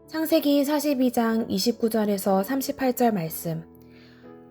창세기 42장 29절에서 38절 말씀.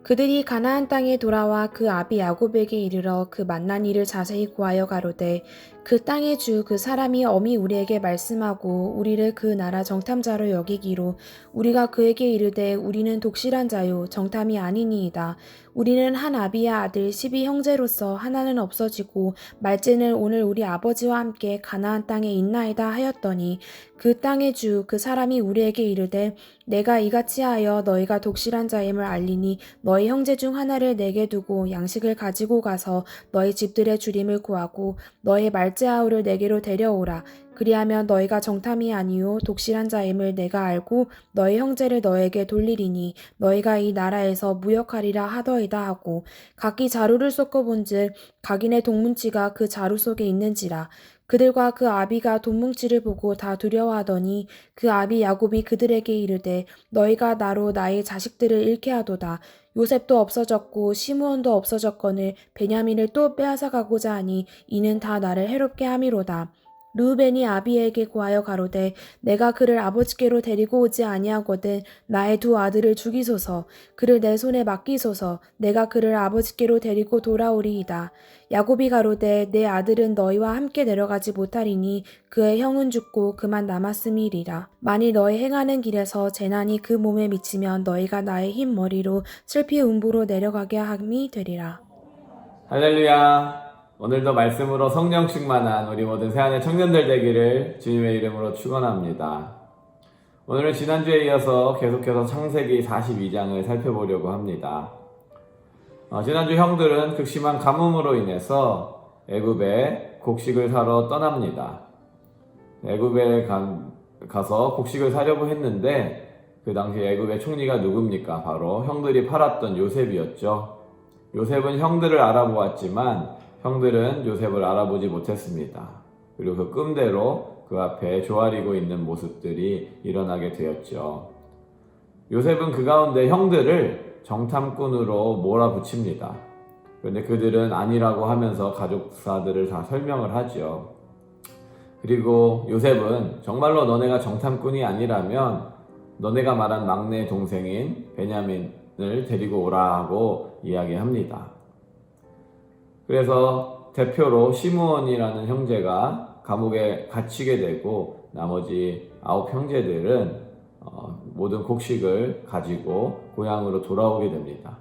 그들이 가나안 땅에 돌아와 그 아비 야곱에게 이르러 그 만난 일을 자세히 고하여 가로되 그 땅의 주 그 사람이 엄히 우리에게 말씀하고 우리를 그 나라 정탐자로 여기기로 우리가 그에게 이르되 우리는 독실한 자요 정탐이 아니니이다. 우리는 한 아비의 아들 12형제로서 하나는 없어지고 말째는 오늘 우리 아버지와 함께 가나안 땅에 있나이다 하였더니 그 땅의 주 그 사람이 우리에게 이르되 내가 이같이 하여 너희가 독실한 자임을 알리니 너희 형제 중 하나를 내게 두고 양식을 가지고 가서 너희 집들의 주림을 구하고 너희 말째아우를 내게로 데려오라. 그리하면 너희가 정탐이 아니요 독실한 자임을 내가 알고 너희 형제를 너에게 돌리리니 너희가 이 나라에서 무역하리라 하더이다 하고 각기 자루를 섞어본즉 각인의 동문치가 그 자루 속에 있는지라. 그들과 그 아비가 돈뭉치를 보고 다 두려워하더니 그 아비 야곱이 그들에게 이르되 너희가 나로 나의 자식들을 잃게 하도다. 요셉도 없어졌고 시므온도 없어졌거늘 베냐민을 또 빼앗아 가고자 하니 이는 다 나를 해롭게 함이로다. 르우벤이 아비에게 고하여 가로되 내가 그를 아버지께로 데리고 오지 아니하거든 나의 두 아들을 죽이소서. 그를 내 손에 맡기소서. 내가 그를 아버지께로 데리고 돌아오리이다. 야곱이 가로되 내 아들은 너희와 함께 내려가지 못하리니 그의 형은 죽고 그만 남았음이리라. 만일 너희 행하는 길에서 재난이 그 몸에 미치면 너희가 나의 흰 머리로 슬피 음부로 내려가게 함이 되리라. 할렐루야. 오늘도 말씀으로 성령 충만한 우리 모든 새하늘 청년들 되기를 주님의 이름으로 축원합니다. 오늘은 지난주에 이어서 계속해서 창세기 42장을 살펴보려고 합니다. 지난주 형들은 극심한 가뭄으로 인해서 애굽에 곡식을 사러 떠납니다. 애굽에 가서 곡식을 사려고 했는데 그 당시 애굽의 총리가 누굽니까? 바로 형들이 팔았던 요셉이었죠. 요셉은 형들을 알아보았지만 형들은 요셉을 알아보지 못했습니다. 그리고 그 끔대로 그 앞에 조아리고 있는 모습들이 일어나게 되었죠. 요셉은 그 가운데 형들을 정탐꾼으로 몰아붙입니다. 그런데 그들은 아니라고 하면서 가족사들을 다 설명을 하죠. 그리고 요셉은 정말로 너네가 정탐꾼이 아니라면 너네가 말한 막내 동생인 베냐민을 데리고 오라고 이야기합니다. 그래서 대표로 시므온이라는 형제가 감옥에 갇히게 되고 나머지 9 형제들은 모든 곡식을 가지고 고향으로 돌아오게 됩니다.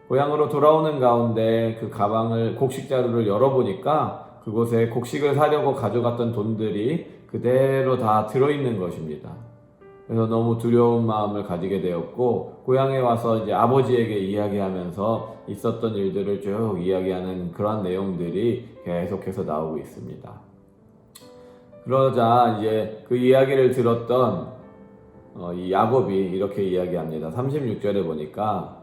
고향으로 돌아오는 가운데 그 가방을 곡식 자루를 열어보니까 그곳에 곡식을 사려고 가져갔던 돈들이 그대로 다 들어있는 것입니다. 그래서 너무 두려운 마음을 가지게 되었고 고향에 와서 이제 아버지에게 이야기하면서 있었던 일들을 쭉 이야기하는 그런 내용들이 계속해서 나오고 있습니다. 그러자 이제 그 이야기를 들었던 이 야곱이 이렇게 이야기합니다. 36절에 보니까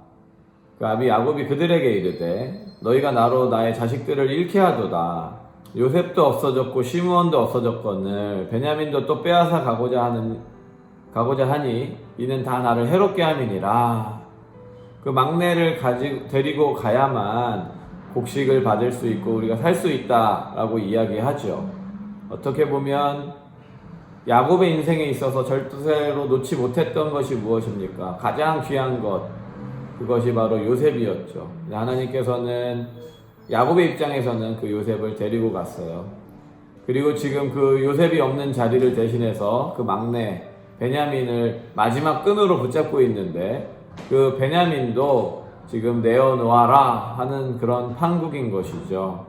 그 아비 야곱이 그들에게 이르되 너희가 나로 나의 자식들을 잃게 하도다. 요셉도 없어졌고 시므온도 없어졌거늘 베냐민도 또 빼앗아 가고자 하니 이는 다 나를 해롭게 함이니라. 그 막내를 데리고 가야만 곡식을 받을 수 있고 우리가 살 수 있다라고 이야기하죠. 어떻게 보면 야곱의 인생에 있어서 절대로 놓지 못했던 것이 무엇입니까? 가장 귀한 것, 그것이 바로 요셉이었죠. 하나님께서는 야곱의 입장에서는 그 요셉을 데리고 갔어요. 그리고 지금 그 요셉이 없는 자리를 대신해서 그 막내 베냐민을 마지막 끈으로 붙잡고 있는데 그 베냐민도 지금 내어놓아라 하는 그런 판국인 것이죠.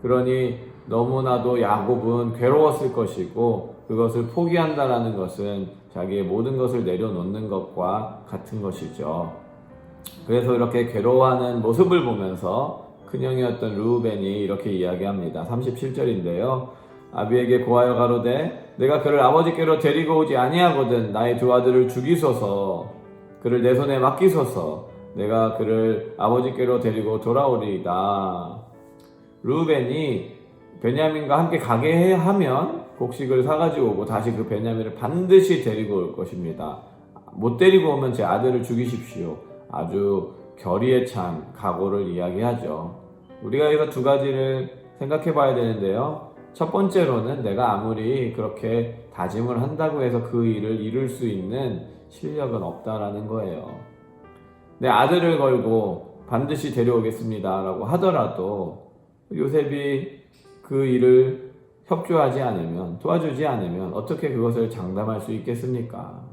그러니 너무나도 야곱은 괴로웠을 것이고 그것을 포기한다라는 것은 자기의 모든 것을 내려놓는 것과 같은 것이죠. 그래서 이렇게 괴로워하는 모습을 보면서 큰형이었던 르우벤이 이렇게 이야기합니다. 37절인데요. 아비에게 고하여 가로되 내가 그를 아버지께로 데리고 오지 아니하거든 나의 두 아들을 죽이소서. 그를 내 손에 맡기소서. 내가 그를 아버지께로 데리고 돌아오리이다. 르우벤이 베냐민과 함께 가게 하면 곡식을 사가지고 오고 다시 그 베냐민을 반드시 데리고 올 것입니다. 못 데리고 오면 제 아들을 죽이십시오. 아주 결의에 찬 각오를 이야기하죠. 우리가 여기서 두 가지를 생각해 봐야 되는데요. 첫 번째로는 내가 아무리 그렇게 다짐을 한다고 해서 그 일을 이룰 수 있는 실력은 없다라는 거예요. 내 아들을 걸고 반드시 데려오겠습니다 라고 하더라도 요셉이 그 일을 협조하지 않으면, 도와주지 않으면 어떻게 그것을 장담할 수 있겠습니까?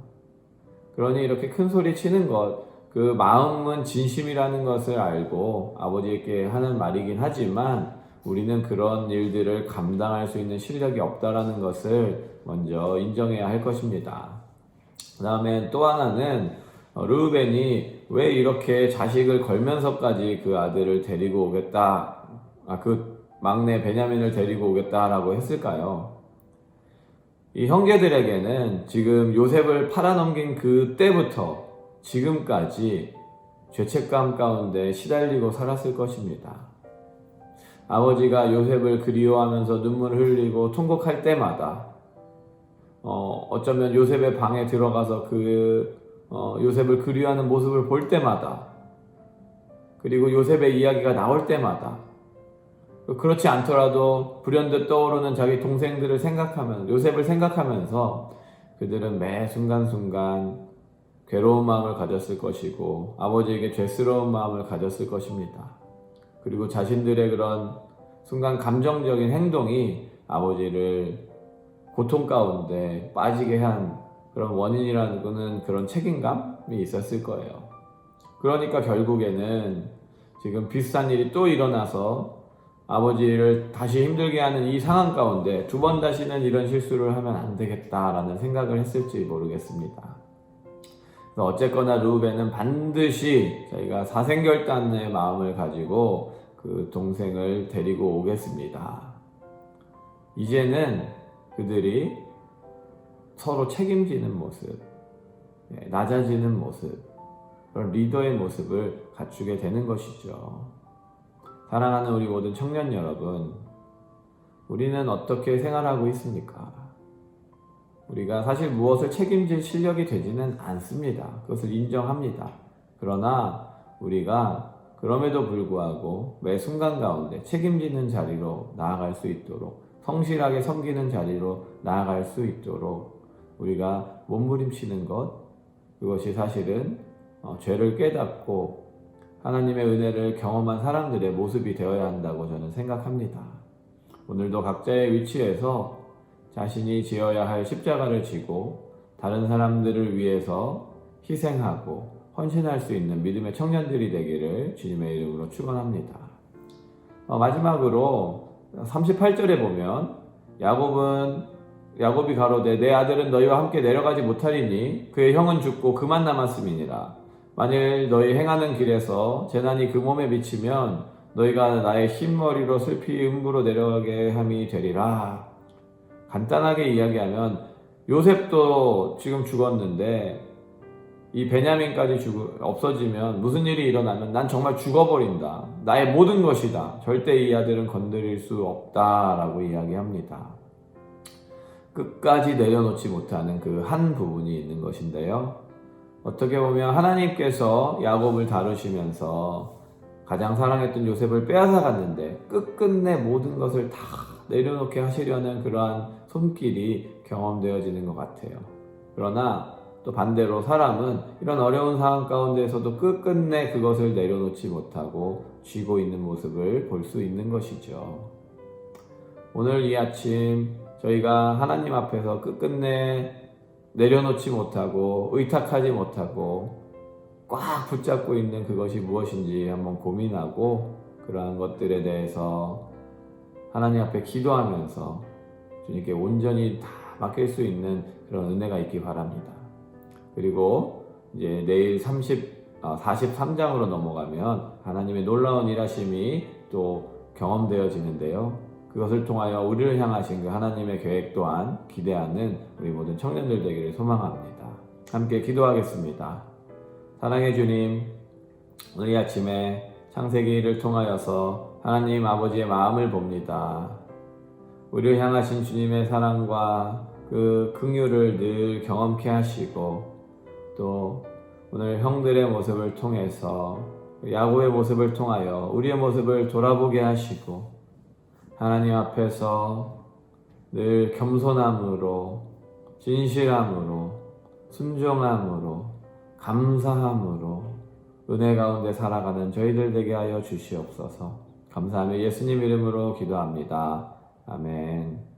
그러니 이렇게 큰 소리 치는 것, 그 마음은 진심이라는 것을 알고 아버지께 하는 말이긴 하지만 우리는 그런 일들을 감당할 수 있는 실력이 없다라는 것을 먼저 인정해야 할 것입니다. 그 다음에 또 하나는 르우벤이 왜 이렇게 자식을 걸면서까지 그 아들을 데리고 오겠다, 그 막내 베냐민을 데리고 오겠다라고 했을까요? 이 형제들에게는 지금 요셉을 팔아넘긴 그때부터 지금까지 죄책감 가운데 시달리고 살았을 것입니다. 아버지가 요셉을 그리워하면서 눈물을 흘리고 통곡할 때마다 어쩌면 요셉의 방에 들어가서 요셉을 그리워하는 모습을 볼 때마다, 그리고 요셉의 이야기가 나올 때마다, 그렇지 않더라도 불현듯 떠오르는 자기 동생들을 요셉을 생각하면서 그들은 매 순간순간 괴로운 마음을 가졌을 것이고 아버지에게 죄스러운 마음을 가졌을 것입니다. 그리고 자신들의 그런 순간 감정적인 행동이 아버지를 고통 가운데 빠지게 한 그런 원인이라는 그런 책임감이 있었을 거예요. 그러니까 결국에는 지금 비슷한 일이 또 일어나서 아버지를 다시 힘들게 하는 이 상황 가운데 두 번 다시는 이런 실수를 하면 안 되겠다라는 생각을 했을지 모르겠습니다. 어쨌거나 르우벤은 반드시 자기가 사생결단의 마음을 가지고 그 동생을 데리고 오겠습니다. 이제는 그들이 서로 책임지는 모습, 낮아지는 모습, 그런 리더의 모습을 갖추게 되는 것이죠. 사랑하는 우리 모든 청년 여러분, 우리는 어떻게 생활하고 있습니까? 우리가 사실 무엇을 책임질 실력이 되지는 않습니다. 그것을 인정합니다. 그러나 우리가 그럼에도 불구하고 매 순간 가운데 책임지는 자리로 나아갈 수 있도록, 성실하게 섬기는 자리로 나아갈 수 있도록 우리가 몸부림치는 것, 그것이 사실은 죄를 깨닫고 하나님의 은혜를 경험한 사람들의 모습이 되어야 한다고 저는 생각합니다. 오늘도 각자의 위치에서 자신이 지어야 할 십자가를 지고 다른 사람들을 위해서 희생하고 헌신할 수 있는 믿음의 청년들이 되기를 주님의 이름으로 축원합니다. 마지막으로 38절에 보면 야곱이 가로되 내 아들은 너희와 함께 내려가지 못하리니 그의 형은 죽고 그만 남았음이니라. 만일 너희 행하는 길에서 재난이 그 몸에 미치면 너희가 나의 흰머리로 슬피 음부로 내려가게 함이 되리라. 간단하게 이야기하면 요셉도 지금 죽었는데 이 베냐민까지 없어지면 무슨 일이 일어나면 난 정말 죽어버린다. 나의 모든 것이다. 절대 이 아들은 건드릴 수 없다라고 이야기합니다. 끝까지 내려놓지 못하는 그 한 부분이 있는 것인데요. 어떻게 보면 하나님께서 야곱을 다루시면서 가장 사랑했던 요셉을 빼앗아 갔는데 끝끝내 모든 것을 다 내려놓게 하시려는 그러한 손길이 경험되어지는 것 같아요. 그러나 또 반대로 사람은 이런 어려운 상황 가운데에서도 끝끝내 그것을 내려놓지 못하고 쥐고 있는 모습을 볼 수 있는 것이죠. 오늘 이 아침 저희가 하나님 앞에서 끝끝내 내려놓지 못하고 의탁하지 못하고 꽉 붙잡고 있는 그것이 무엇인지 한번 고민하고 그러한 것들에 대해서 하나님 앞에 기도하면서 주님께 온전히 다 맡길 수 있는 그런 은혜가 있기 바랍니다. 그리고 이제 내일 43장으로 넘어가면 하나님의 놀라운 일하심이 또 경험되어지는데요. 그것을 통하여 우리를 향하신 그 하나님의 계획 또한 기대하는 우리 모든 청년들 되기를 소망합니다. 함께 기도하겠습니다. 사랑의 주님, 오늘 이 아침에 창세기를 통하여서 하나님 아버지의 마음을 봅니다. 우리를 향하신 주님의 사랑과 그 긍휼을 늘 경험케 하시고 또 오늘 형들의 모습을 통해서 야곱의 모습을 통하여 우리의 모습을 돌아보게 하시고 하나님 앞에서 늘 겸손함으로, 진실함으로, 순종함으로, 감사함으로 은혜 가운데 살아가는 저희들 되게 하여 주시옵소서. 감사하며 예수님 이름으로 기도합니다. 아멘.